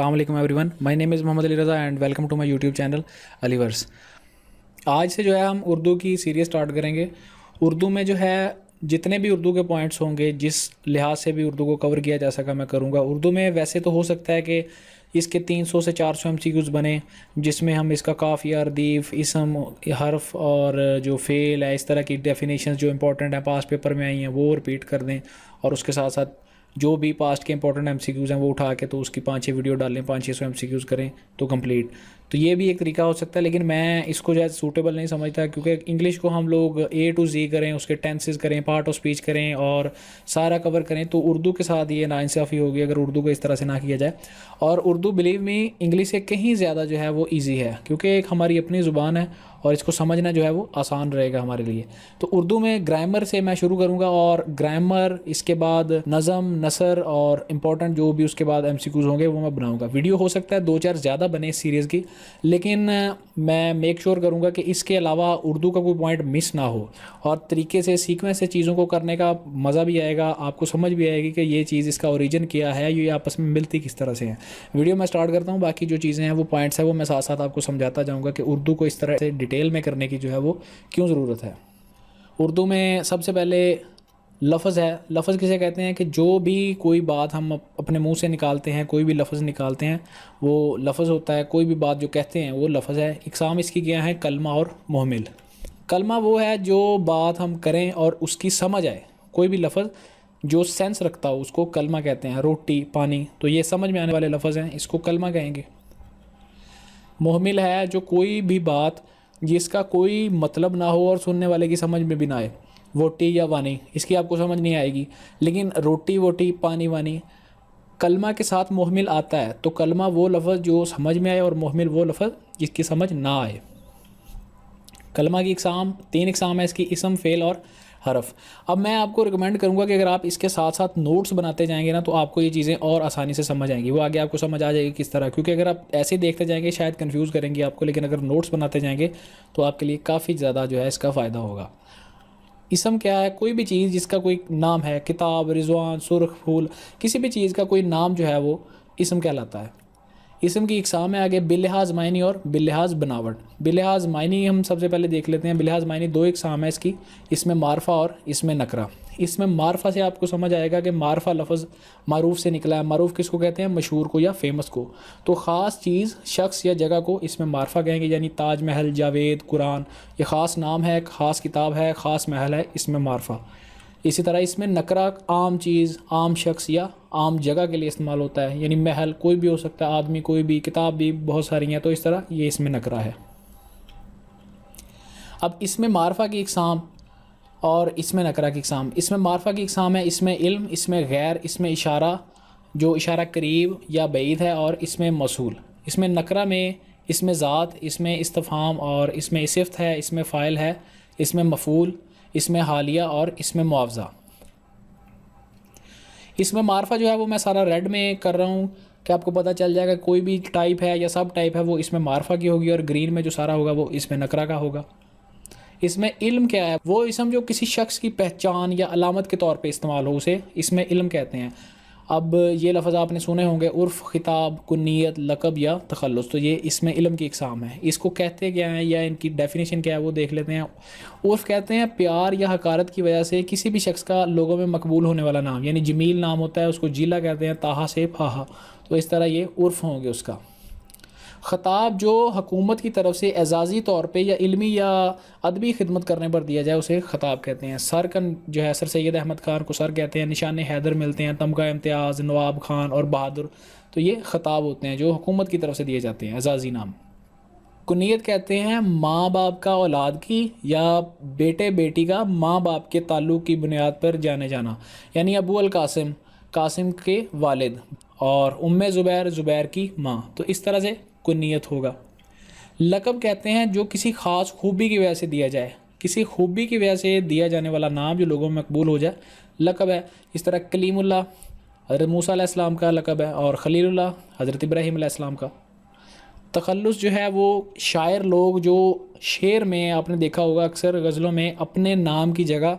अस्सलाम वालेकुम everyone, my name is Mohammad Ali Raza and welcome to my YouTube channel Aliverse. आज से जो है हम उर्दू की सीरीज़ स्टार्ट करेंगे। उर्दू में जो है जितने भी उर्दू के पॉइंट्स होंगे, जिस लिहाज से भी उर्दू को कवर किया जा सका मैं करूँगा। उर्दू में वैसे तो हो सकता है कि इसके 300 से 400 MCQs बने, जिसमें हम इसका काफ़िया, रदीफ़, इसम, हर्फ और जो फ़ेल है, इस तरह की डेफिनेशंस जो इंपॉर्टेंट है पास्ट पेपर में आई हैं वो रिपीट कर दें, और उसके साथ साथ जो भी पास्ट के इंपॉर्टेंट MCQs हैं वो उठा के तो उसकी 5-6 वीडियो डालें, 500-600 MCQs करें तो कंप्लीट। तो ये भी एक तरीका हो सकता है, लेकिन मैं इसको जो है सूटेबल नहीं समझता, क्योंकि इंग्लिश को हम लोग A to Z करें, उसके टेंसेस करें, पार्ट ऑफ स्पीच करें और सारा कवर करें, तो उर्दू के साथ ये नाइंसाफ़ी होगी अगर उर्दू को इस तरह से ना किया जाए। और उर्दू बिलीव मी इंग्लिश से कहीं ज़्यादा जो है वो ईजी है, क्योंकि एक हमारी अपनी ज़ुबान है और इसको समझना जो है वो आसान रहेगा हमारे लिए। तो उर्दू में ग्रामर से मैं शुरू करूँगा, और ग्रामर, इसके बाद नज़म, नसर और इम्पॉर्टेंट जो भी उसके बाद MCQs होंगे वो मैं बनाऊँगा। वीडियो हो सकता है 2-4 ज़्यादा बने इस सीरीज़ की, लेकिन मैं मेक श्योर करूँगा कि इसके अलावा उर्दू का कोई पॉइंट मिस ना हो, और तरीके से सीक्वेंस से चीज़ों को करने का मज़ा भी आएगा, आपको समझ भी आएगी कि ये चीज़ इसका ओरिजिन क्या है, ये आपस में मिलती किस तरह से है। वीडियो मैं स्टार्ट करता हूँ, बाकी जो चीज़ें हैं वो पॉइंट्स हैं वो मैं साथ साथ आपको समझाता जाऊँगा कि उर्दू को इस तरह से डिटेल में करने की जो है वो क्यों ज़रूरत है। उर्दू में सबसे पहले लफ्ज़ है। लफ्ज़ किसे कहते हैं कि जो भी कोई बात हम अपने मुंह से निकालते हैं, कोई भी लफ्ज़ निकालते हैं वो लफ्ज़ होता है। कोई भी बात जो कहते हैं वो लफ्ज़ है। इकसाम इसकी क्या है? कलमा और मुहमिल। कलमा वो है जो बात हम करें और उसकी समझ आए, कोई भी लफ्ज़ जो सेंस रखता हो उसको कलमा कहते हैं। रोटी, पानी, तो ये समझ में आने वाले लफ्ज़ हैं, इसको कलमा कहेंगे। मुहमिल है जो कोई भी बात जिसका कोई मतलब ना हो और सुनने वाले की समझ में भी ना आए। वोटी या वानी, इसकी आपको समझ नहीं आएगी, लेकिन रोटी वोटी, पानी वानी, कलमा के साथ मुहमिल आता है। तो कलमा वो लफ्ज़ जो समझ में आए और मुहमिल वो लफ्ज़ जिसकी समझ ना आए। कलमा की इकसाम 3 इकसाम है इसकी, इसम, फ़ेल और हरफ। अब मैं आपको रिकमेंड करूंगा कि अगर आप इसके साथ साथ नोट्स बनाते जाएंगे ना, तो आपको ये चीज़ें और आसानी से समझ आएंगी। वो आगे आपको समझ आ जाएगी किस तरह, क्योंकि अगर आप ऐसे ही देखते जाएंगे शायद कंफ्यूज करेंगे आपको, लेकिन अगर नोट्स बनाते जाएंगे तो आपके लिए काफ़ी ज़्यादा जो है इसका फ़ायदा होगा। इसम क्या है? कोई भी चीज़ जिसका कोई नाम है, किताब, रिजवान, सुर्ख, फूल, किसी भी चीज़ का कोई नाम जो है वो इसम कहलाता है। इसम की इकसाम है आगे बिलिहाज मायनी और बिलिहाज बनावट। बिलिहाज मायनी हम सबसे पहले देख लेते हैं। बिलिहाज मायनी 2 इकसाम है इसकी, इसमें मारफा और इसमें नकरा। इसमें मारफा से आपको समझ आएगा कि मारफा लफ्ज़ मारूफ से निकला है। मारूफ किसको कहते हैं? मशहूर को या फेमस को। तो ख़ास चीज़, शख्स या जगह को इसमें मारफा कहेंगे, यानी ताज महल, जावेद, कुरान, ये ख़ास नाम है, ख़ास किताब है, ख़ास महल है, इसमें मारफा। इसी तरह इसमें नकरा आम चीज़, आम शख्स या आम जगह के लिए इस्तेमाल होता है, यानी महल कोई भी हो सकता है, आदमी कोई भी, किताब भी बहुत सारी हैं, तो इस तरह ये इसमें नकरा है। अब इसमें मारफा की इकसाम और इसमें नकरा की इकसाम। इसमें मारफा की इकसाम है, इसमें इल्म, इसमें गैर, इसमें इशारा, जो इशारा करीब या बैईद है, और इसमें मौसूल। इसमें नकरा में इसमें ज़ात, इसमें इस्तिफ़हाम, और इसमें सिफ़त है, इसमें फ़ाइल है, इसमें मफ़ूल, इसमें हालिया और इसमें मुआवजा। इसमें मारफा जो है वो मैं सारा रेड में कर रहा हूँ कि आपको पता चल जाएगा कोई भी टाइप है या सब टाइप है वो इसमें मारफा की होगी, और ग्रीन में जो सारा होगा वो इसमें नकरा का होगा। इसमें इल्म क्या है? वो इसम जो किसी शख्स की पहचान या अलामत के तौर पे इस्तेमाल हो, उसे इसमें इल्म कहते हैं। अब ये लफ्ज़ आपने सुने होंगे, उर्फ़, खिताब, कुन्नियत, लक़ब या तखल्लुस, तो ये इसमें इल्म की इकसाम है। इसको कहते क्या हैं या इनकी डेफिनेशन क्या है वो देख लेते हैं। उर्फ़ कहते हैं प्यार या हकारत की वजह से किसी भी शख्स का लोगों में मकबूल होने वाला नाम, यानी जमील नाम होता है उसको जीला कहते हैं, ताहा से फाहा, तो इस तरह ये उर्फ़ होंगे उसका। ख़ताब जो हुकूमत की तरफ से एजाज़ी तौर पे या इल्मी या अदबी खिदमत करने पर दिया जाए उसे ख़ताब कहते हैं। सर का जो है, सर सैयद अहमद खान को सर कहते हैं। निशान हैदर मिलते हैं, तमगा इम्तियाज़, नवाब खान और बहादुर, तो ये ख़ताब होते हैं जो हुकूमत की तरफ से दिए जाते हैं, एजाज़ी नाम। कुनियत कहते हैं माँ बाप का औलाद की या बेटे बेटी का माँ बाप के ताल्लुक़ की बुनियाद पर जाने जाना, यानी अबू अल कासिम, कासिम के वालिद, और उम्मे ज़ुबैर, ज़ुबैर की माँ, तो इस तरह से कुनियत होगा। लक़ब कहते हैं जो किसी ख़ास खूबी की वजह से दिया जाए, किसी खूबी की वजह से दिया जाने वाला नाम जो लोगों में मकबूल हो जाए, लक़ब है। इस तरह कलीमुल्लाह हज़रत मूसा अलैहिस्सलाम का लक़ब है, और खलीलुल्लाह हज़रत इब्राहीम अलैहिस्सलाम का। तखल्लुस जो है वो शायर लोग जो शेर में आपने देखा होगा अक्सर गज़लों में अपने नाम की जगह